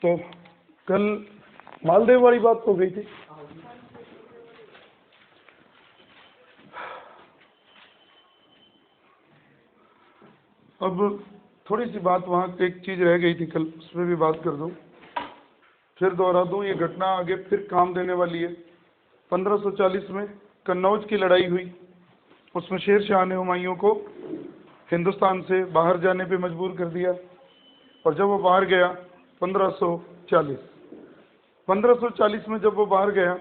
तो कल मालदेव वाली बात तो गई थी। अब थोड़ी सी बात वहाँ एक चीज़ रह गई थी कल, उस पर भी बात कर दूँ, फिर दोहरा दूँ। ये घटना आगे फिर काम देने वाली है। 1540 में कन्नौज की लड़ाई हुई, उसमें शेर शाह ने हुमायूं को हिंदुस्तान से बाहर जाने पे मजबूर कर दिया। और जब वो बाहर गया 1540 में जब वो बाहर गया,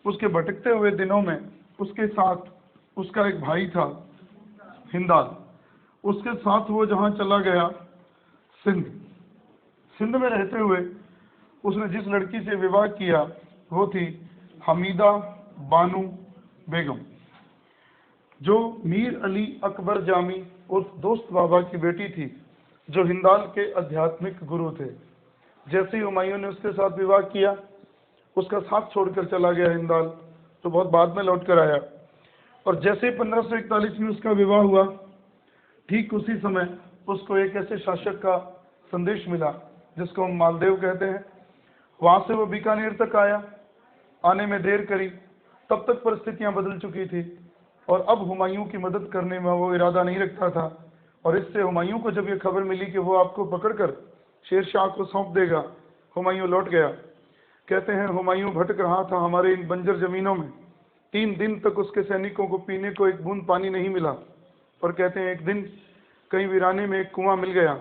उसके भटकते हुए दिनों में उसके साथ उसका एक भाई था हिंदाल, उसके साथ वो जहाँ चला गया सिंध में रहते हुए उसने जिस लड़की से विवाह किया वो थी हमीदा बानू बेगम, जो मीर अली अकबर जामी उस दोस्त बाबा की बेटी थी, जो हिंदाल के आध्यात्मिक गुरु थे। जैसे ही हुमायूं ने उसके साथ विवाह किया, उसका साथ छोड़कर चला गया हिंदाल, तो बहुत बाद में लौट कर आया। और जैसे ही 1541 में उसका विवाह हुआ, ठीक उसी समय उसको एक ऐसे शासक का संदेश मिला जिसको हम मालदेव कहते हैं। वहाँ से वो बीकानेर तक आया, आने में देर करी, तब तक परिस्थितियाँ बदल चुकी थी और अब हुमायूं की मदद करने में वो इरादा नहीं रखता था। और इससे हुमायूं को जब ये खबर मिली कि वो आपको पकड़कर शेर शाह को सौंप देगा, हुमायूं लौट गया। कहते हैं हुमायूं भटक रहा था हमारे इन बंजर जमीनों में, 3 दिन तक उसके सैनिकों को पीने को एक बूंद पानी नहीं मिला। और कहते हैं एक दिन कहीं वीराने में एक कुआं मिल गया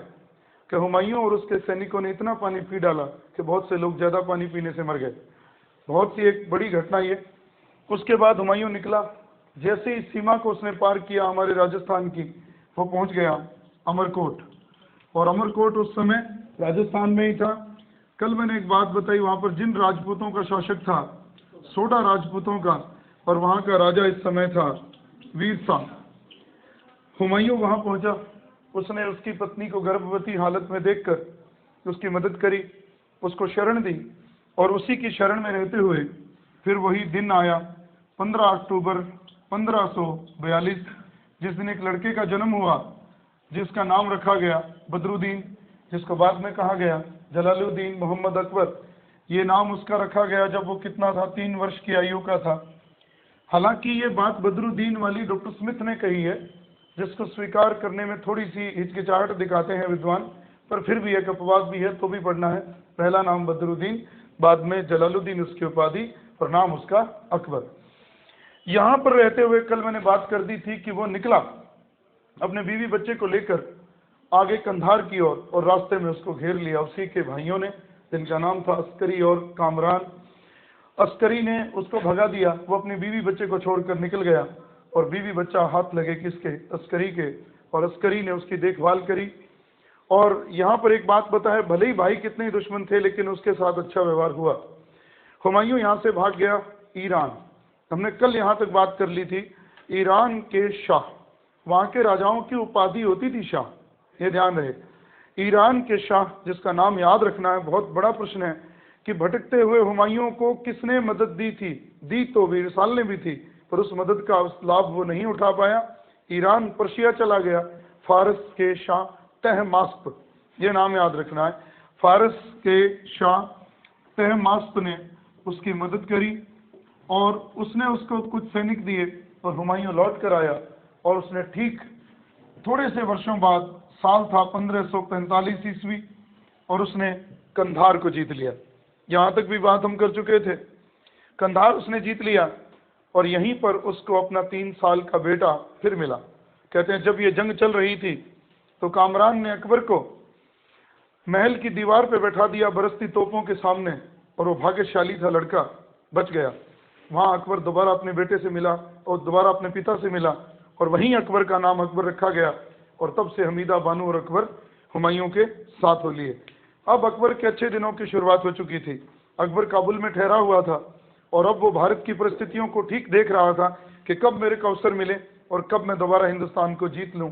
कि हुमायूं और उसके सैनिकों ने इतना पानी पी डाला कि बहुत से लोग ज़्यादा पानी पीने से मर गए। बहुत सी एक बड़ी घटना ये। उसके बाद हुमायूं निकला, जैसे ही सीमा को उसने पार किया हमारे राजस्थान की, वो पहुंच गया अमरकोट। और अमरकोट उस समय राजस्थान में ही था। कल मैंने एक बात बताई, वहाँ पर जिन राजपूतों का शासक था, सोडा राजपूतों का, और वहाँ का राजा इस समय था वीर शाह। हुमायूं वहाँ पहुँचा, उसने उसकी पत्नी को गर्भवती हालत में देखकर उसकी मदद करी, उसको शरण दी, और उसी की शरण में रहते हुए फिर वही दिन आया 15 अक्टूबर 1542, जिस दिन एक लड़के का जन्म हुआ जिसका नाम रखा गया बदरुद्दीन, जिसको बाद में कहा गया जलालुद्दीन मोहम्मद अकबर। ये नाम उसका रखा गया जब वो कितना था, 3 वर्ष की आयु का था। हालांकि ये बात बदरुद्दीन वाली डॉक्टर स्मिथ ने कही है, जिसको स्वीकार करने में थोड़ी सी हिचकिचाहट दिखाते हैं विद्वान, पर फिर भी एक अपवाद भी है तो भी पढ़ना है। पहला नाम बदरुद्दीन, बाद में जलालुद्दीन उसकी उपाधि, और नाम उसका अकबर। यहाँ पर रहते हुए कल मैंने बात कर दी थी कि वो निकला अपने बीवी बच्चे को लेकर आगे कंधार की ओर, और रास्ते में उसको घेर लिया उसी के भाइयों ने, जिनका नाम था अस्करी और कामरान। अस्करी ने उसको भगा दिया, वो अपनी बीवी बच्चे को छोड़कर निकल गया, और बीवी बच्चा हाथ लगे किसके, अस्करी के, और अस्करी ने उसकी देखभाल करी। और यहाँ पर एक बात बताए, भले ही भाई कितने ही दुश्मन थे लेकिन उसके साथ अच्छा व्यवहार हुआ। हुमायूं यहाँ से भाग गया ईरान। हमने कल यहाँ तक बात कर ली थी, ईरान के शाह, वहाँ के राजाओं की उपाधि होती थी शाह, ये ध्यान रहे। ईरान के शाह, जिसका नाम याद रखना है, बहुत बड़ा प्रश्न है कि भटकते हुए हुमायूं को किसने मदद दी थी। दी तो वीर साल ने भी थी, पर उस मदद का लाभ वो नहीं उठा पाया। ईरान पर्शिया चला गया। फारस के शाह तहमास्प, ये नाम याद रखना है, फारस के शाह तहमास्प ने उसकी मदद करी, और उसने उसको कुछ सैनिक दिए, और हुमायूं लौट कर आया। और उसने ठीक थोड़े से वर्षों बाद, साल था 1545 ईस्वी, और उसने कंधार को जीत लिया। यहाँ तक भी बात हम कर चुके थे। कंधार उसने जीत लिया, और यहीं पर उसको अपना 3 साल का बेटा फिर मिला। कहते हैं जब ये जंग चल रही थी तो कामरान ने अकबर को महल की दीवार पे बैठा दिया बरसती तोपों के सामने, और वो भाग्यशाली था, लड़का बच गया। वहाँ अकबर दोबारा अपने बेटे से मिला और दोबारा अपने पिता से मिला, और वहीं अकबर का नाम अकबर रखा गया, और तब से हमीदा बानू और अकबर हुमायूं के साथ हो लिए। अब अकबर के अच्छे दिनों की शुरुआत हो चुकी थी। अकबर काबुल में ठहरा हुआ था, और अब वो भारत की परिस्थितियों को ठीक देख रहा था कि कब मेरे को अवसर मिले और कब मैं दोबारा हिंदुस्तान को जीत लूँ।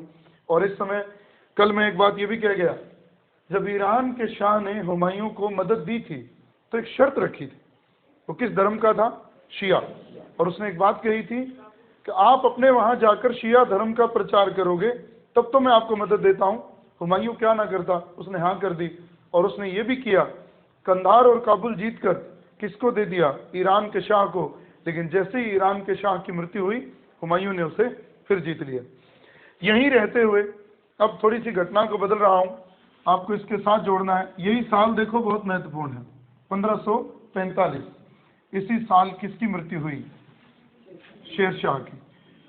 और इस समय कल मैं एक बात ये भी कह गया, जब ईरान के शाह ने हुमायूं को मदद दी थी तो एक शर्त रखी थी। वो किस धर्म का था? शिया। और उसने एक बात कही थी कि आप अपने वहाँ जाकर शिया धर्म का प्रचार करोगे तब तो मैं आपको मदद देता हूँ। हुमायूं क्या ना करता, उसने हाँ कर दी। और उसने ये भी किया कंधार और काबुल जीतकर किसको दे दिया? ईरान के शाह को। लेकिन जैसे ही ईरान के शाह की मृत्यु हुई, हुमायूं ने उसे फिर जीत लिया। यहीं रहते हुए अब थोड़ी सी घटना को बदल रहा हूं, आपको इसके साथ जोड़ना है। यही साल देखो बहुत महत्वपूर्ण है, 1545। इसी साल किसकी मृत्यु हुई? शेरशाह की।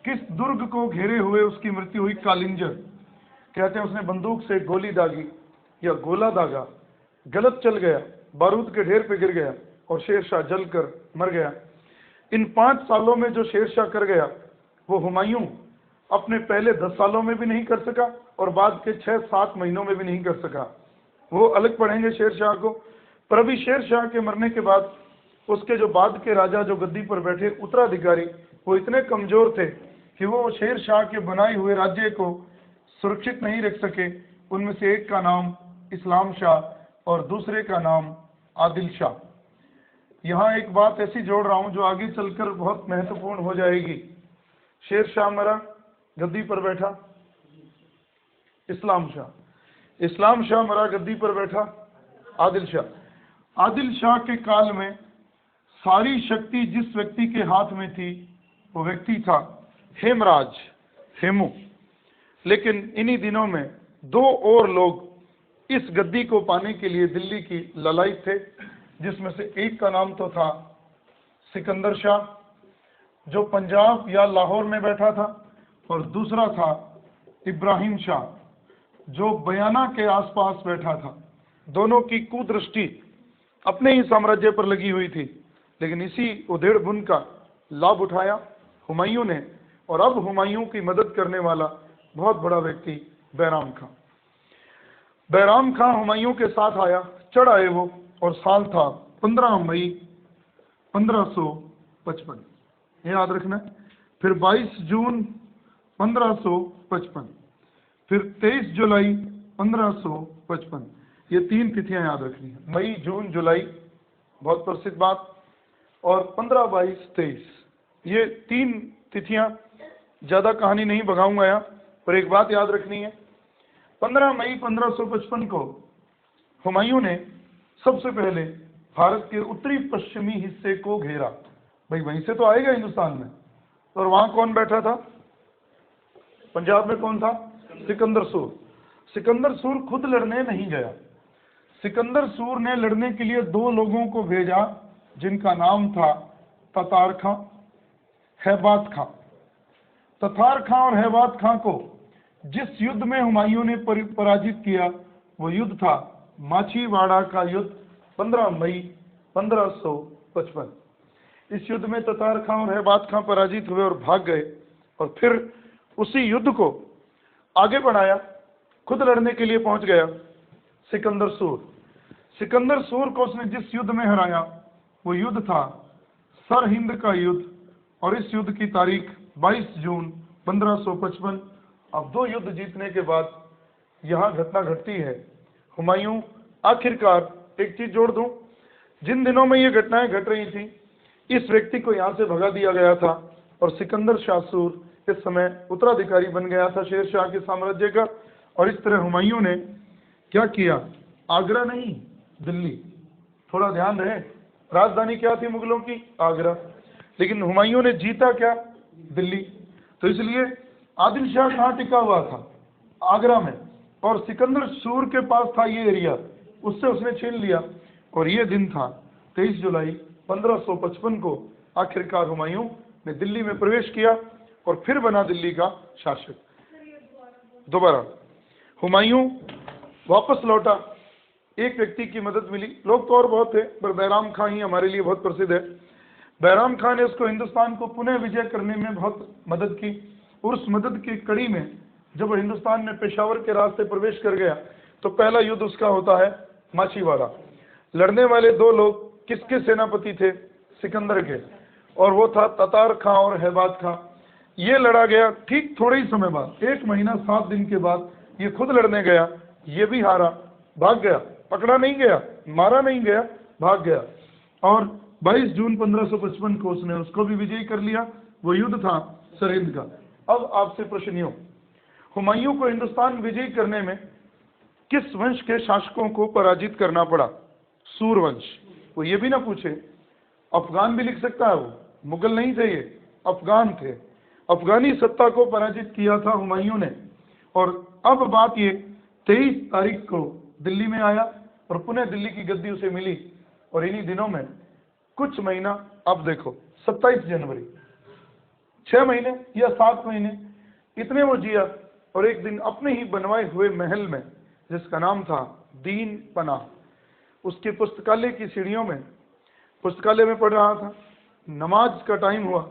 किस दुर्ग को घेरे हुए उसकी मृत्यु हुई? कालिंजर। कहते हैं उसने बंदूक से गोली दागी या गोला दागा, गलत चल गया, बारूद के ढेर पे गिर गया और शेरशाह जलकर मर गया। इन 5 सालों में जो शेरशाह कर गया वो हुमायूं अपने पहले 10 सालों में भी नहीं कर सका और बाद के 6-7 महीनों में भी नहीं कर सका। वो अलग पढ़ेंगे शेरशाह को। पर अभी शेरशाह के मरने के बाद उसके जो बाद के राजा जो गद्दी पर बैठे उत्तराधिकारी, वो इतने कमजोर थे कि वो शेरशाह के बनाए हुए राज्य को सुरक्षित नहीं रख सके। उनमें से एक का नाम इस्लाम शाह और दूसरे का नाम आदिल शाह। यहाँ एक बात ऐसी जोड़ रहा हूँ जो आगे चलकर बहुत महत्वपूर्ण हो जाएगी। शेरशाह मरा, गद्दी पर बैठा इस्लाम शाह। इस्लाम शाह मरा, गद्दी पर बैठा आदिल शाह। आदिल शाह के काल में सारी शक्ति जिस व्यक्ति के हाथ में थी वो व्यक्ति था हेमराज, हेमू। लेकिन इन्हीं दिनों में 2 और लोग इस गद्दी को पाने के लिए दिल्ली की ललायत थे, जिसमें से एक का नाम तो था सिकंदर शाह जो पंजाब या लाहौर में बैठा था, और दूसरा था इब्राहिम शाह जो बयाना के आसपास बैठा था। दोनों की कुदृष्टि अपने ही साम्राज्य पर लगी हुई थी, लेकिन इसी उधेड़ बुन का लाभ उठाया हुमायूं ने। और अब हुमायूं की मदद करने वाला बहुत बड़ा व्यक्ति बैराम खां। बैराम खां हुमायूं के साथ आया, चढ़ आए वो, और साल था 15 मई 1555, याद रखना। फिर 22 जून 1555, फिर 23 जुलाई 1555। ये 3 तिथियां याद रखनी है, मई, जून, जुलाई, बहुत प्रसिद्ध बात, और 15, 22, 23, ये 3 तिथियां। ज्यादा कहानी नहीं भगाऊंगा यहाँ, पर एक बात याद रखनी है। 15 मई 1555 को हुमायूं ने सबसे पहले भारत के उत्तरी पश्चिमी हिस्से को घेरा। भाई वहीं से तो आएगा हिंदुस्तान में। और वहां कौन बैठा था? पंजाब में कौन था? सिकंदर सूर। सिकंदर सूर खुद लड़ने नहीं गया। सिकंदर सूर ने लड़ने के लिए 2 लोगों को भेजा, जिनका नाम था ततार खां, हैबात खां। ततार खां और हैबात खां को जिस युद्ध में हुमायूं ने पराजित किया वो युद्ध था माछीवाड़ा का युद्ध, 15 मई 1555। इस युद्ध में ततार खां और हैबात खां पराजित हुए और भाग गए, और फिर उसी युद्ध को आगे बढ़ाया, खुद लड़ने के लिए पहुंच गया सिकंदर सूर। सिकंदर सूर को उसने जिस युद्ध में हराया वो युद्ध था सरहिंद का युद्ध, और इस युद्ध की तारीख 22 जून 1555। अब 2 युद्ध जीतने के बाद यहाँ घटना घटती है। हुमायूं आखिरकार, एक चीज जोड़ दूं, जिन दिनों में ये घटनाएं घट रही थी, इस व्यक्ति को यहाँ से भगा दिया गया था, और सिकंदर शाह सूर इस समय उत्तराधिकारी बन गया था शेरशाह के साम्राज्य का। और इस तरह हुमायूं ने क्या किया? आगरा नहीं, दिल्ली। थोड़ा ध्यान रहे, राजधानी क्या थी मुगलों की? आगरा। लेकिन हुमायूं ने जीता क्या? दिल्ली। तो इसलिए आदिल शाह कहाँ टिका हुआ था? आगरा में। और सिकंदर सूर के पास था ये एरिया, उससे उसने छीन लिया। और ये दिन था 23 जुलाई 1555 को आखिरकार हुमायूं ने दिल्ली में प्रवेश किया और फिर बना दिल्ली का शासक। दोबारा हुमायूं वापस लौटा, एक व्यक्ति की मदद मिली, लोग तो और बहुत थे, पर बैराम खां ही हमारे लिए बहुत प्रसिद्ध है। बैराम खां ने उसको हिंदुस्तान को पुनः विजय करने में बहुत मदद की, और उस मदद की कड़ी में जब हिंदुस्तान में पेशावर के रास्ते प्रवेश कर गया तो पहला युद्ध उसका होता है माछीवाड़ा। लड़ने वाले 2 लोग किसके सेनापति थे? सिकंदर के, और वो था ततार खां और हैबात खां। ये लड़ा गया, ठीक थोड़े ही समय बाद, 1 महीना 7 दिन के बाद ये खुद लड़ने गया, ये भी हारा, भाग गया, पकड़ा नहीं गया, मारा नहीं गया, भाग गया। और 22 जून 1555 को उसने उसको भी विजयी कर लिया। वो युद्ध था सरहिंद का। अब आपसे प्रश्न यूं, हुमायूं को हिंदुस्तान विजयी करने में किस वंश के शासकों को पराजित करना पड़ा? सूरवंश। वो ये भी ना पूछे, अफगान भी लिख सकता है, वो मुगल नहीं थे, ये अफगान थे। अफगानी सत्ता को पराजित किया था हुमायूं ने। और अब बात ये 23 तारीख को दिल्ली में आया और पुनः दिल्ली की गद्दी उसे मिली। और इन्हीं दिनों में कुछ महीना, अब देखो 27 जनवरी, 6 महीने या 7 महीने इतने वो जिया। और एक दिन अपने ही बनवाए हुए महल में, जिसका नाम था दीन पनाह, उसके पुस्तकालय की सीढ़ियों में, पुस्तकालय में पढ़ रहा था। नमाज का टाइम हुआ,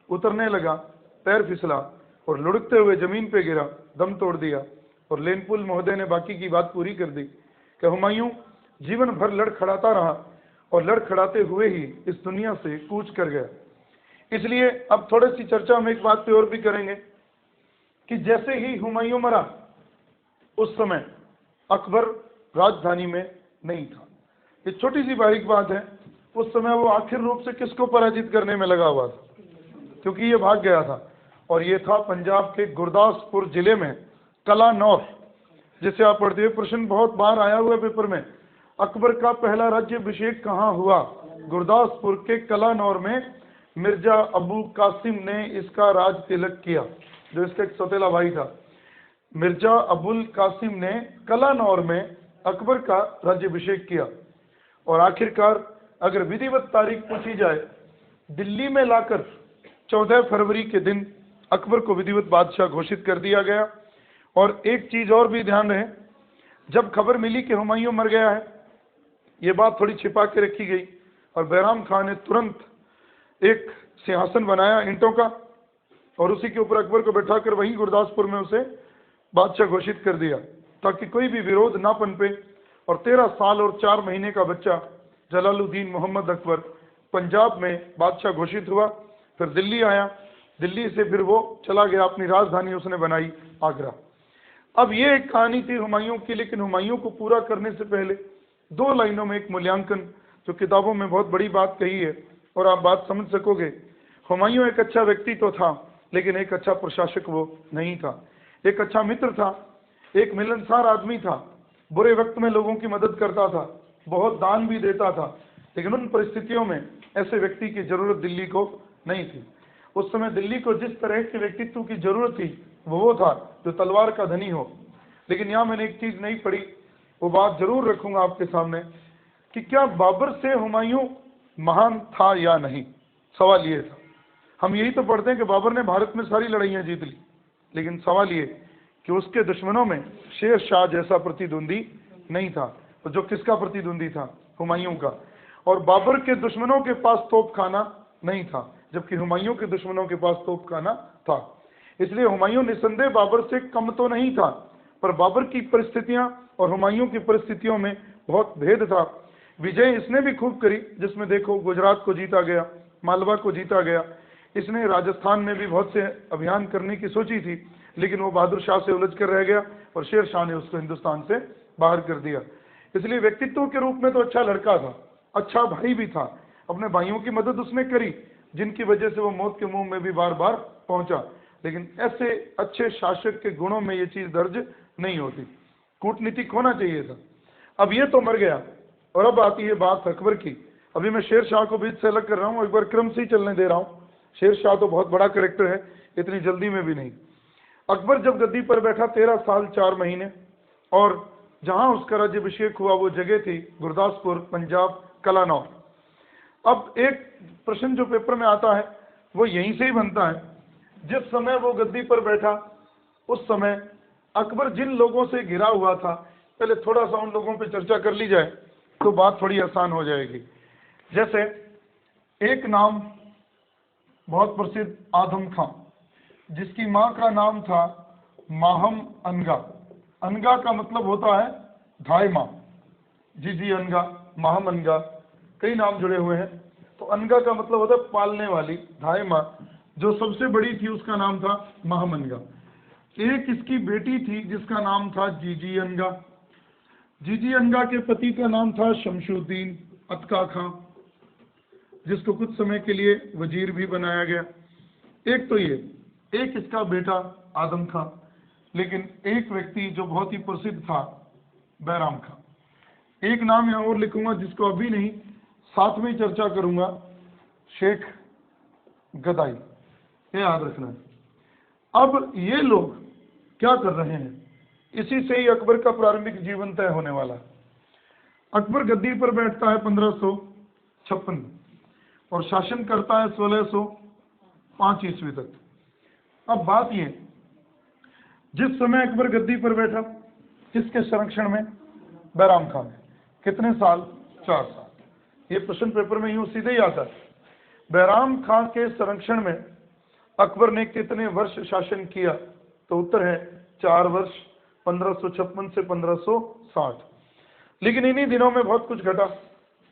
उतरने लगा, पैर फिसला और लुढ़कते हुए जमीन पे गिरा, दम तोड़ दिया। और लेनपुल महोदय ने बाकी की बात पूरी कर दी कि हुमायूं जीवन भर लड़खड़ाता रहा और लड़खड़ाते हुए ही इस दुनिया से कूच कर गया। इसलिए अब थोड़ी सी चर्चा हम एक बात पे और भी करेंगे कि जैसे ही हुमायूं मरा, उस समय अकबर राजधानी में नहीं था। ये छोटी सी बारीक बात है, उस समय वो आखिर रूप से किसको पराजित करने में लगा हुआ था, क्योंकि ये भाग गया था। और ये था पंजाब के गुरदासपुर जिले में कलानौर, जिसे आप पढ़ते हुए प्रश्न बहुत बार आया हुआ है पेपर में, अकबर का पहला राज्याभिषेक कहाँ हुआ? गुरदासपुर के कलानौर में मिर्जा अबू कासिम ने इसका राज तिलक किया, जो इसका एक सौतेला भाई था। मिर्जा अबुल कासिम ने कलानौर में अकबर का राज्याभिषेक किया। और आखिरकार अगर विधिवत तारीख पूछी जाए, दिल्ली में लाकर 14 फरवरी के दिन अकबर को विधिवत बादशाह घोषित कर दिया गया। और एक चीज और भी ध्यान रहे, जब खबर मिली कि हुमायूं मर गया है, ये बात थोड़ी छिपा के रखी गई और बैराम खान ने तुरंत एक सिंहासन बनाया ईंटों का और उसी के ऊपर अकबर को बैठाकर वहीं गुरदासपुर में उसे बादशाह घोषित कर दिया, ताकि कोई भी विरोध ना पनपे। और 13 साल और 4 महीने का बच्चा जलालुद्दीन मोहम्मद अकबर पंजाब में बादशाह घोषित हुआ। फिर दिल्ली आया, दिल्ली से फिर वो चला गया, अपनी राजधानी उसने बनाई आगरा। अब ये एक कहानी थी हुमायूं की, लेकिन हुमायूं को पूरा करने से पहले 2 लाइनों में एक मूल्यांकन, जो किताबों में बहुत बड़ी बात कही है और आप बात समझ सकोगे। हुमायूं एक अच्छा व्यक्ति तो था, लेकिन एक अच्छा प्रशासक वो नहीं था। एक अच्छा मित्र था, एक मिलनसार आदमी था, बुरे वक्त में लोगों की मदद करता था, बहुत दान भी देता था। लेकिन उन परिस्थितियों में ऐसे व्यक्ति की जरूरत दिल्ली को नहीं थी। उस समय दिल्ली को जिस तरह के व्यक्तित्व की जरूरत थी, वो था जो तलवार का धनी हो। लेकिन यहाँ मैंने एक चीज नहीं पढ़ी, वो बात जरूर रखूंगा आपके सामने, कि क्या बाबर से हुमायूं महान था या नहीं। सवाल ये था। हम यही तो पढ़ते हैं कि बाबर ने भारत में सारी लड़ाइयां जीत ली, लेकिन सवाल ये कि उसके दुश्मनों में शेर शाह जैसा प्रतिद्वंदी नहीं था। तो जो किसका प्रतिद्वंदी था? हुमायूं का। और बाबर के दुश्मनों के पास तोपखाना नहीं था, जबकि हुमायूं के दुश्मनों के पास तोपखाना था। इसलिए हुमायूं निसंदेह बाबर से कम तो नहीं था, पर बाबर की परिस्थितियां और हुमायूं की परिस्थितियों में बहुत भेद था। विजय इसने भी खूब करी, जिसमें देखो गुजरात को जीता गया, मालवा को जीता गया। इसने राजस्थान में भी बहुत से अभियान करने की सोची थी, लेकिन वो बहादुर शाह से उलझ कर रह गया और शेर शाह ने उसको हिंदुस्तान से बाहर कर दिया। इसलिए व्यक्तित्व के रूप में तो अच्छा लड़का था, अच्छा भाई भी था। अपने भाइयों की मदद उसने करी, जिनकी वजह से वो मौत के मुंह में भी बार बार पहुंचा। लेकिन ऐसे अच्छे शासक के गुणों में ये चीज दर्ज नहीं होती। कूटनीतिक होना चाहिए था। अब ये तो मर गया, और अब आती है बात अकबर की। अभी मैं शेर शाह को बीच से अलग कर रहा हूँ, एक बार क्रम से ही चलने दे रहा हूँ। शेर शाह तो बहुत बड़ा कैरेक्टर है, इतनी जल्दी में भी नहीं। अकबर जब गद्दी पर बैठा 13 साल 4 महीने, और जहां उसका राज्याभिषेक हुआ वो जगह थी गुरदासपुर, पंजाब, कलानौर। अब एक प्रश्न जो पेपर में आता है वो यहीं से ही बनता है। जिस समय वो गद्दी पर बैठा, उस समय अकबर जिन लोगों से घिरा हुआ था, पहले थोड़ा सा उन लोगों पे चर्चा कर ली जाए तो बात थोड़ी आसान हो जाएगी। जैसे एक नाम बहुत प्रसिद्ध आदम खां, जिसकी माँ का नाम था माहम अनगा। अनगा का मतलब होता है धाय माँ, जीजी अनगा, माहम अनगा, कई नाम जुड़े हुए हैं। तो अनगा का मतलब होता है पालने वाली, धाय माँ। जो सबसे बड़ी थी उसका नाम था माहम अनगा। एक इसकी बेटी थी जिसका नाम था जीजी अनगा। जीजी अनगा के पति का नाम था शमशुद्दीन अतका खां, जिसको कुछ समय के लिए वजीर भी बनाया गया। एक तो ये, एक इसका बेटा आदम खां, लेकिन एक व्यक्ति जो बहुत ही प्रसिद्ध था, बैराम खां। एक नाम यहाँ और लिखूंगा जिसको अभी नहीं साथ में चर्चा करूंगा, शेख गदाई, ये याद रखना है। अब ये लोग क्या कर रहे हैं, इसी से ही अकबर का प्रारंभिक जीवन तय होने वाला है। अकबर गद्दी पर बैठता है 1556 में और शासन करता है 1605 ईस्वी तक। अब बात ये, जिस समय अकबर गद्दी पर बैठा किसके संरक्षण में, बैराम खान। कितने साल, 4 साल। ये प्रश्न पेपर में यूं सीधे ही आता है, बैराम खान के संरक्षण में अकबर ने कितने वर्ष शासन किया, तो उत्तर है 4 वर्ष, 1556 से 1560। लेकिन इन्हीं दिनों में बहुत कुछ घटा,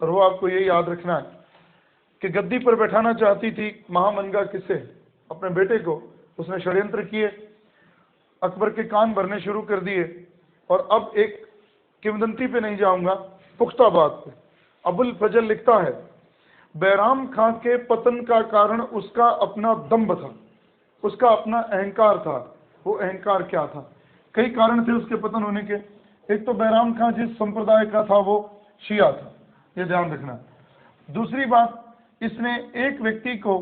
और वो आपको यही याद रखना है कि गद्दी पर बैठाना चाहती थी महामनगा किसे, अपने बेटे को। उसने षड्यंत्र किए, अकबर के कान भरने शुरू कर दिए। और अब एक किंवदंती पे नहीं जाऊंगा, पुख्ता बात पे। अबुल फजल लिखता है, बैराम खां के पतन का कारण उसका अपना दंभ था, उसका अपना अहंकार था। वो अहंकार क्या था, कई कारण थे उसके पतन होने के। एक तो बैराम खां जिस संप्रदाय का था वो शिया था, ये ध्यान रखना। दूसरी बात, इसने एक व्यक्ति को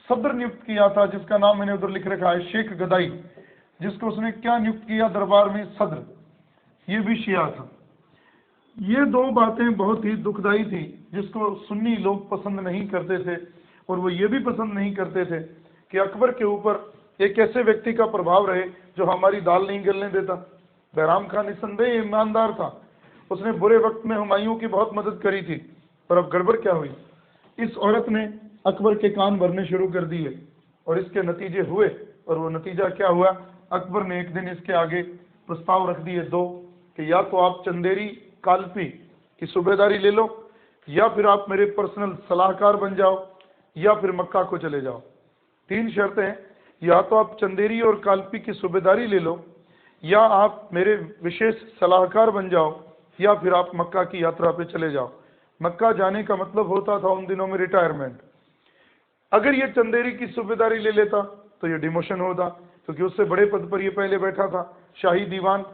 सदर नियुक्त किया था, जिसका नाम मैंने उधर लिख रखा है, शेख गदाई, जिसको उसने क्या नियुक्त किया दरबार में, सदर, ये भी शिया था। ये 2 बातें बहुत ही दुखदाई थी, जिसको सुन्नी लोग पसंद नहीं करते थे। और वो ये भी पसंद नहीं करते थे कि अकबर के ऊपर एक ऐसे व्यक्ति का प्रभाव रहे जो हमारी दाल नहीं गलने देता। बैराम खान निस्संदेह ईमानदार था, उसने बुरे वक्त में हुमायूं की बहुत मदद करी थी। पर अब गड़बड़ क्या हुई, इस औरत ने अकबर के कान भरने शुरू कर दिए और इसके नतीजे हुए। और वो नतीजा क्या हुआ, अकबर ने एक दिन इसके आगे प्रस्ताव रख दिए 2, कि या तो आप चंदेरी कालपी की सूबेदारी ले लो, या फिर आप मेरे पर्सनल सलाहकार बन जाओ, या फिर मक्का को चले जाओ। 3 शर्तें, या तो आप चंदेरी और कालपी की सूबेदारी ले लो, या आप मेरे विशेष सलाहकार बन जाओ, या फिर आप मक्का की यात्रा पे चले जाओ। मक्का जाने का मतलब होता था उन दिनों में रिटायरमेंट। अगर ये चंदेरी की सूबेदारी ले लेता तो ये डिमोशन होता, क्योंकि उससे बड़े पद पर ये पहले बैठा था, शाही दीवान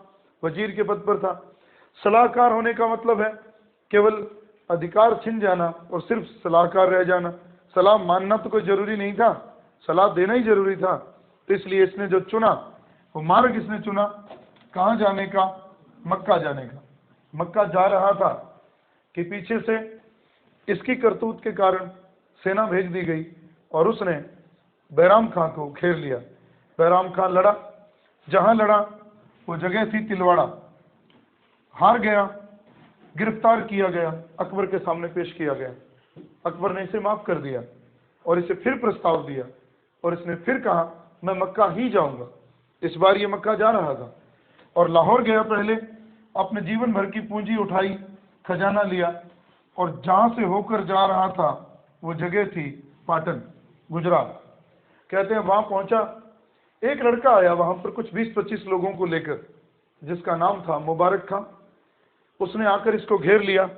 वजीर के पद पर था। सलाहकार होने का मतलब है केवल अधिकार छिन जाना और सिर्फ सलाहकार रह जाना। सलाह मानना तो कोई जरूरी नहीं था, सलाह देना ही जरूरी था। तो इसलिए इसने जो चुना, वो मार्ग इसने चुना कहाँ जाने का, मक्का जाने का। मक्का जा रहा था कि पीछे से इसकी करतूत के कारण सेना भेज दी गई और उसने बैराम खां को घेर लिया। बैराम खां लड़ा, जहां लड़ा वो जगह थी तिलवाड़ा, हार गया, गिरफ्तार किया गया, अकबर के सामने पेश किया गया। अकबर ने इसे माफ कर दिया और इसे फिर प्रस्ताव दिया और इसने फिर कहा मैं मक्का ही जाऊंगा। इस बार ये मक्का जा रहा था और लाहौर गया, पहले अपने जीवन भर की पूंजी उठाई, खजाना लिया, और जहां से होकर जा रहा था वो जगह थी पाटन, गुजरात। कहते हैं वहां पहुंचा, एक लड़का आया वहां पर कुछ 20-25 लोगों को लेकर, जिसका नाम था मुबारक खां। उसने आकर इसको घेर लिया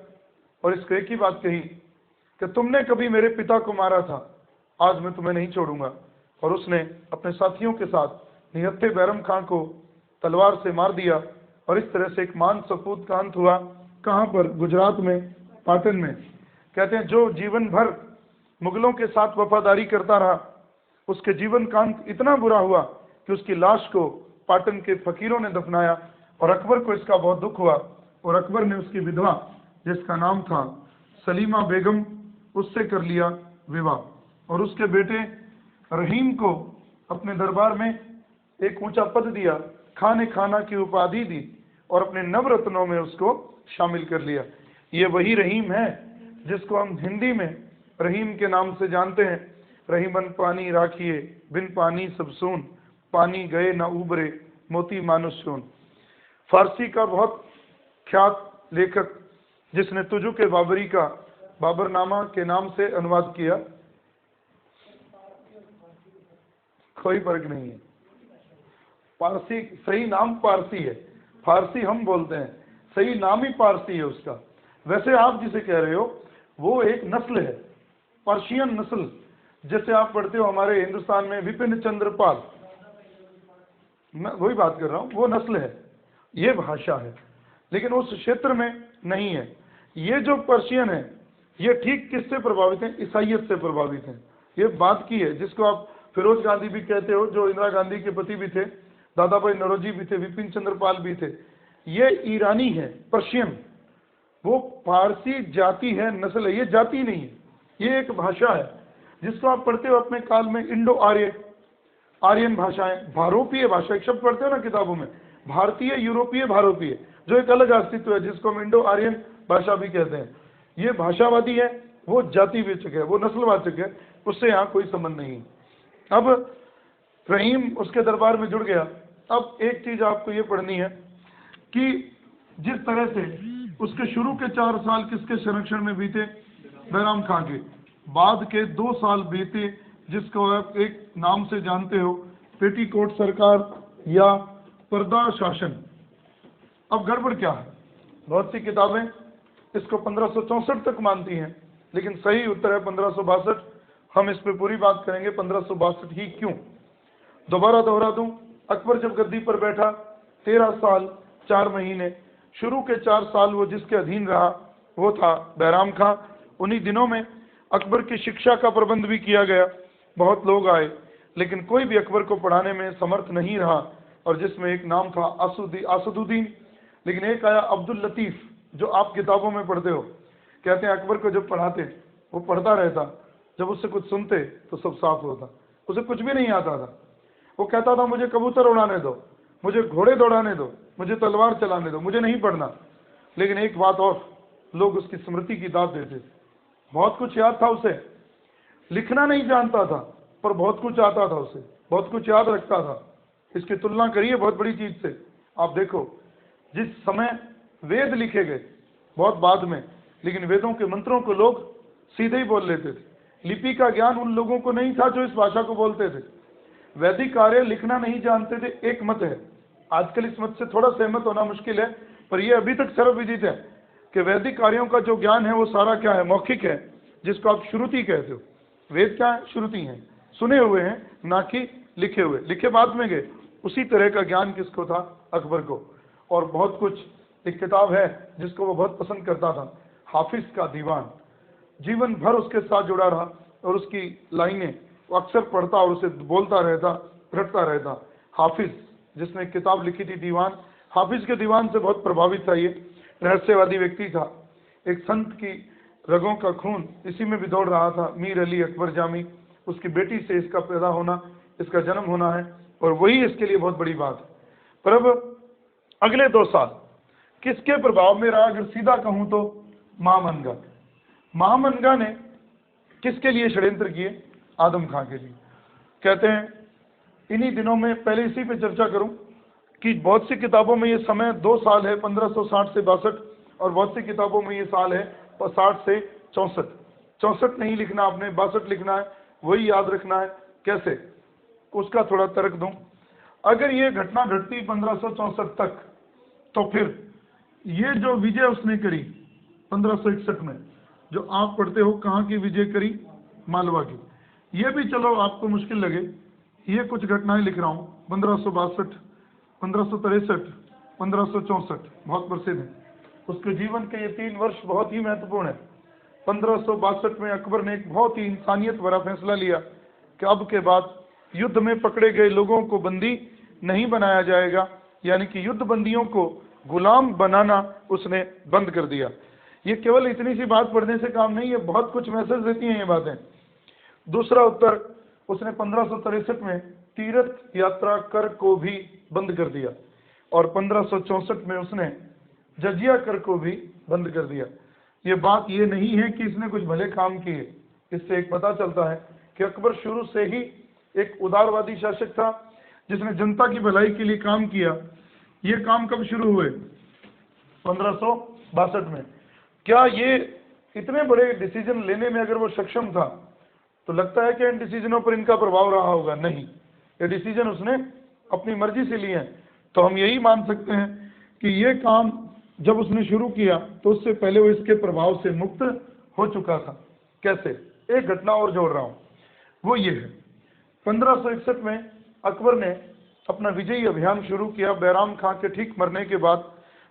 और इसको एक ही बात कही कि तुमने कभी मेरे पिता को मारा था, आज मैं तुम्हें नहीं छोड़ूंगा। और उसने अपने साथियों के साथ निहत्थे बैरम खां को तलवार से मार दिया और इस तरह से एक मान सपूत का अंत हुआ। कहाँ पर, गुजरात में, पाटन में। कहते हैं जो जीवन भर मुगलों के साथ वफादारी करता रहा, उसके जीवन का अंत इतना बुरा हुआ कि उसकी लाश को पाटन के फकीरों ने दफनाया और अकबर को इसका बहुत दुख हुआ। और अकबर ने उसकी विधवा, जिसका नाम था सलीमा बेगम, उससे कर लिया विवाह और उसके बेटे रहीम को अपने दरबार में एक ऊंचा पद दिया, खाने खाना की उपाधि दी और अपने नवरत्नों में उसको शामिल कर लिया। ये वही रहीम है जिसको हम हिंदी में रहीम के नाम से जानते हैं। रहीमन पानी राखिए, बिन पानी सब सून, पानी गए न उबरे, मोती मानुष सोन। फारसी का बहुत ख्यात लेखक जिसने तुजु के बाबरी का बाबरनामा के नाम से अनुवाद किया, कोई फर्क नहीं है। पारसी सही नाम पारसी है, फारसी हम बोलते हैं, सही नाम ही पारसी है उसका। वैसे आप जिसे कह रहे हो वो एक नस्ल है, पर्शियन नस्ल। जैसे आप पढ़ते हो हमारे हिंदुस्तान में विपिन चंद्र पाल, मैं वही बात कर रहा हूँ, वो नस्ल है, ये भाषा है, लेकिन उस क्षेत्र में नहीं है। ये जो पर्शियन है ये ठीक किससे प्रभावित हैं? ईसाइयत से प्रभावित हैं। ये बात की है, जिसको आप फिरोज गांधी भी कहते हो, जो इंदिरा गांधी के पति भी थे, दादा भाई नौरोजी भी थे, विपिन चंद्र पाल भी थे। ये ईरानी है, पर्शियन, वो फारसी जाति है, नस्ल है, ये जाति नहीं है, ये एक भाषा है जिसको आप पढ़ते हो अपने काल में, इंडो आर्यन भाषाएं, भारोपीय भाषा, एक शब्द पढ़ते हो ना किताबों में, भारतीय, यूरोपीय, भारोपीय, जो एक अलग अस्तित्व है जिसको हम इंडो आर्यन भाषा भी कहते हैं। ये भाषावादी है, वो जातिवाचक है, वो नस्लवाचक है, उससे यहाँ कोई संबंध नहीं। अब रहीम उसके दरबार में जुड़ गया। अब एक चीज आपको ये पढ़नी है कि जिस तरह से उसके शुरू के 4 साल किसके संरक्षण में बीते? बैराम खां के। बाद के 2 साल बीते जिसको आप एक नाम से जानते हो, पेटीकोट सरकार या पर्दा शासन। अब गड़बड़ क्या है? बहुत सी किताबें इसको 1564 तक मानती हैं, लेकिन सही उत्तर है 1562। हम इस पे पूरी बात करेंगे 1562 ही क्यों। दोबारा दोहरा दूं, अकबर जब गद्दी पर बैठा 13 साल 4 महीने, शुरू के 4 साल वो जिसके अधीन रहा वो था बैराम खां। उन्हीं दिनों में अकबर की शिक्षा का प्रबंध भी किया गया, बहुत लोग आए, लेकिन कोई भी अकबर को पढ़ाने में समर्थ नहीं रहा, और जिसमें एक नाम था असदुद्दीन, लेकिन एक आया अब्दुल लतीफ, जो आप किताबों में पढ़ते हो। कहते हैं अकबर को जब पढ़ाते वो पढ़ता रहता, जब उससे कुछ सुनते तो सब साफ होता, उसे कुछ भी नहीं आता था। वो कहता था मुझे कबूतर उड़ाने दो, मुझे घोड़े दौड़ाने दो, मुझे तलवार चलाने दो, मुझे नहीं पढ़ना। लेकिन एक बात और, लोग उसकी स्मृति की दाद देते थे। बहुत कुछ याद था उसे, लिखना नहीं जानता था पर बहुत कुछ आता था उसे, बहुत कुछ याद रखता था। इसकी तुलना करिए बहुत बड़ी चीज से। आप देखो, जिस समय वेद लिखे गए बहुत बाद में, लेकिन वेदों के मंत्रों को लोग सीधे ही बोल लेते थे। लिपि का ज्ञान उन लोगों को नहीं था जो इस भाषा को बोलते थे। वैदिक कार्य लिखना नहीं जानते थे, एक मत है। आजकल इस मत से थोड़ा सहमत होना मुश्किल है, पर यह अभी तक सर्वविदित है कि वैदिक कार्यों का जो ज्ञान है वो सारा क्या है? मौखिक है, जिसको आप श्रुति कहते हो। वेद क्या है? श्रुति है, सुने हुए हैं, ना कि लिखे हुए। लिखे बाद में गए। उसी तरह का ज्ञान किसको था? अकबर को। और बहुत कुछ, एक किताब है जिसको वो बहुत पसंद करता था, हाफिज का दीवान। जीवन भर उसके साथ जुड़ा रहा, और उसकी लाइनें वो अक्सर पढ़ता और उसे बोलता रहता, रटता रहता। हाफिज, जिसने किताब लिखी थी दीवान, हाफिज के दीवान से बहुत प्रभावित था। ये रहस्यवादी व्यक्ति था। एक संत की रगों का खून इसी में भी दौड़ रहा था, मीर अली अकबर जामी। उसकी बेटी से इसका पैदा होना, इसका जन्म होना है, और वही इसके लिए बहुत बड़ी बात है। पर अब अगले 2 साल किसके प्रभाव में रहा? अगर सीधा कहूं तो महामनगा। महामनगा ने किसके लिए षड्यंत्र किए? आदम खां के लिए। कहते हैं इन्हीं दिनों में, पहले इसी पे चर्चा करूं कि बहुत सी किताबों में ये समय 2 साल है, 1560 से 62, और बहुत सी किताबों में ये साल है 60 से 64। 64 नहीं लिखना आपने, 62 लिखना है, वही याद रखना है। कैसे? उसका थोड़ा तर्क दूं। अगर ये घटना घटती 1564 तक, तो फिर ये जो विजय उसने करी 1561 में, जो आप पढ़ते हो, कहाँ की विजय करी? मालवा की। ये भी चलो आपको मुश्किल लगे, ये कुछ घटनाएं लिख रहा हूँ। 1562, 1563, 1564 बहुत प्रसिद्ध है। उसके जीवन के ये 3 वर्ष बहुत ही महत्वपूर्ण है। 1562 में अकबर ने एक बहुत ही इंसानियत भरा फैसला लिया कि अब के बाद युद्ध में पकड़े गए लोगों को बंदी नहीं बनाया जाएगा, यानी कि युद्ध बंदियों को गुलाम बनाना उसने बंद कर दिया। ये केवल इतनी सी बात पढ़ने से काम नहीं है, बहुत कुछ मैसेज देती हैं ये बातें। दूसरा उत्तर, उसने 1563 में तीर्थ यात्रा कर को भी बंद कर दिया, और 1564 में उसने जजिया कर को भी बंद कर दिया। ये बात ये नहीं है कि इसने कुछ भले काम किए, इससे एक पता चलता है कि अकबर शुरू से ही एक उदारवादी शासक था जिसने जनता की भलाई के लिए काम किया। ये काम कब शुरू हुए? 1562 में। क्या ये इतने बड़े डिसीजन लेने में अगर वो सक्षम था, तो लगता है कि इन डिसीजनों पर इनका प्रभाव रहा होगा? नहीं, ये डिसीजन उसने अपनी मर्जी से लिए हैं। तो हम यही मान सकते हैं कि ये काम जब उसने शुरू किया तो उससे पहले वो इसके प्रभाव से मुक्त हो चुका था। कैसे? एक घटना और जोड़ रहा हूं, वो ये है 1561 में अकबर ने अपना विजयी अभियान शुरू किया। बैराम खां के ठीक मरने के बाद,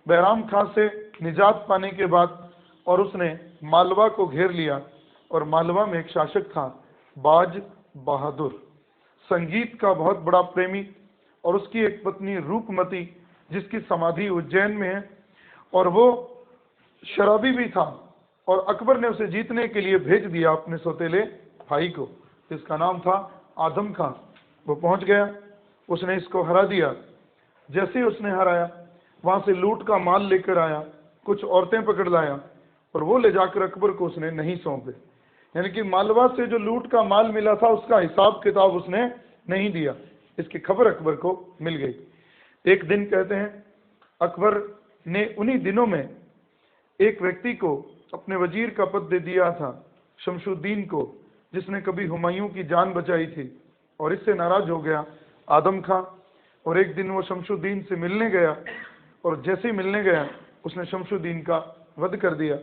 बैराम खां से निजात पाने के बाद और उसने मालवा को घेर लिया। और मालवा में एक शासक था, बाज बहादुर, संगीत का बहुत बड़ा प्रेमी, और उसकी एक पत्नी रूपमती, जिसकी समाधि उज्जैन में है, और वो शराबी भी था। और अकबर ने उसे जीतने के लिए भेज दिया अपने सौतेले भाई को, जिसका नाम था आदम खां। वो पहुंच गया, उसने इसको हरा दिया। जैसे ही उसने हराया, वहां से लूट का माल लेकर आया, कुछ औरतें पकड़ लाया, और वो ले जाकर अकबर को उसने नहीं सौंपे। यानी कि मालवा से जो लूट का माल मिला था, उसका हिसाब किताब उसने नहीं दिया। इसकी खबर अकबर को मिल गई। एक दिन कहते हैं अकबर ने उन्हीं दिनों में एक व्यक्ति को अपने वजीर का पद दे दिया था, शमशुद्दीन को, जिसने कभी हुमायूं की जान बचाई थी। और इससे नाराज हो गया आदम खां, और एक दिन वो शमशुद्दीन से मिलने गया, और जैसे ही मिलने गया उसने शमशुद्दीन का वध कर दिया।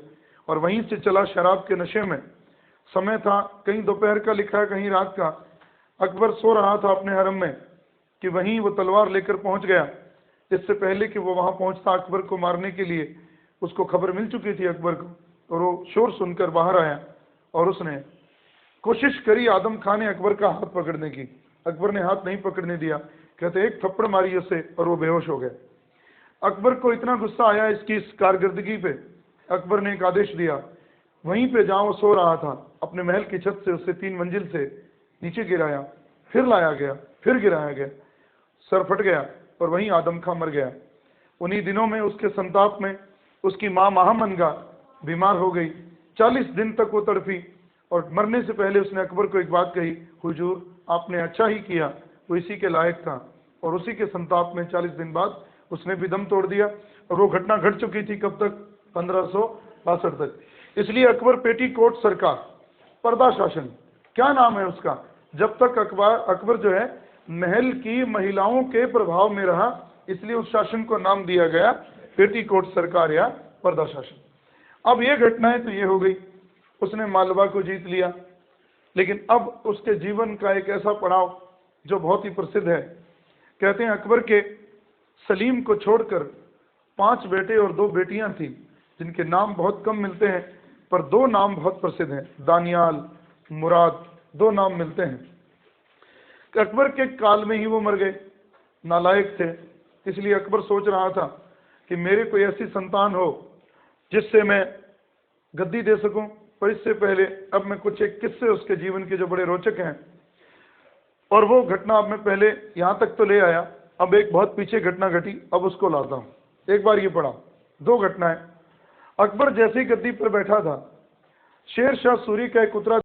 और वहीं से चला शराब के नशे में। समय था कहीं दोपहर का लिखा है, कहीं रात का। अकबर सो रहा था अपने हरम में कि वहीं वो तलवार लेकर पहुंच गया। इससे पहले कि वो वहां पहुंचता अकबर को मारने के लिए, उसको खबर मिल चुकी थी अकबर को, और वो शोर सुनकर बाहर आया, और उसने कोशिश करी आदम खां ने अकबर का हाथ पकड़ने की। अकबर ने हाथ नहीं पकड़ने दिया, कहते एक थप्पड़ मारी उसे और वो बेहोश हो गया। अकबर को इतना गुस्सा आया इसकी इस कारकर्दगी पे, अकबर ने एक आदेश दिया, वहीं पे जहां वो सो रहा था अपने महल की छत से उसे 3 मंजिल से नीचे गिराया, फिर लाया गया, फिर गिराया गया, सर फट गया, और वहीं आदम खां मर गया। उन्हीं दिनों में उसके संताप में उसकी मां महामनगा बीमार हो गई। 40 दिन तक वो तड़पी, और मरने से पहले उसने अकबर को एक बात कही, हुजूर आपने अच्छा ही किया, वो इसी के लायक था। और उसी के संताप में 40 दिन बाद उसने भी दम तोड़ दिया। और वो घटना घट चुकी थी कब तक? 1562 तक। इसलिए अकबर पेटीकोट सरकार, पर्दा शासन, क्या नाम है उसका? जब तक अकबर जो है महल की महिलाओं के प्रभाव में रहा, इसलिए उस शासन को नाम दिया गया पेटीकोट सरकार या पर्दा शासन। अब ये घटनाएं तो ये हो गई, उसने मालवा को जीत लिया। लेकिन अब उसके जीवन का एक ऐसा पड़ाव जो बहुत ही प्रसिद्ध है। कहते हैं अकबर के सलीम को छोड़कर 5 बेटे और 2 बेटियां थी, जिनके नाम बहुत कम मिलते हैं, पर 2 नाम बहुत प्रसिद्ध हैं, दानियाल, मुराद, 2 नाम मिलते हैं। अकबर के काल में ही वो मर गए, नालायक थे। इसलिए अकबर सोच रहा था कि मेरे कोई ऐसी संतान हो जिससे मैं गद्दी दे सकूं। पर इससे पहले अब मैं कुछ एक किस्से उसके जीवन के जो बड़े रोचक हैं, और वो घटना अब मैं पहले यहां तक तो ले आया, अब एक बहुत पीछे घटना घटी, अब उसको लाता हूं। एक बार ये पढ़ा, 2 घटनाएं। अकबर जैसे ही गद्दी पर बैठा था, शेर शाह सूरी का एक उतरा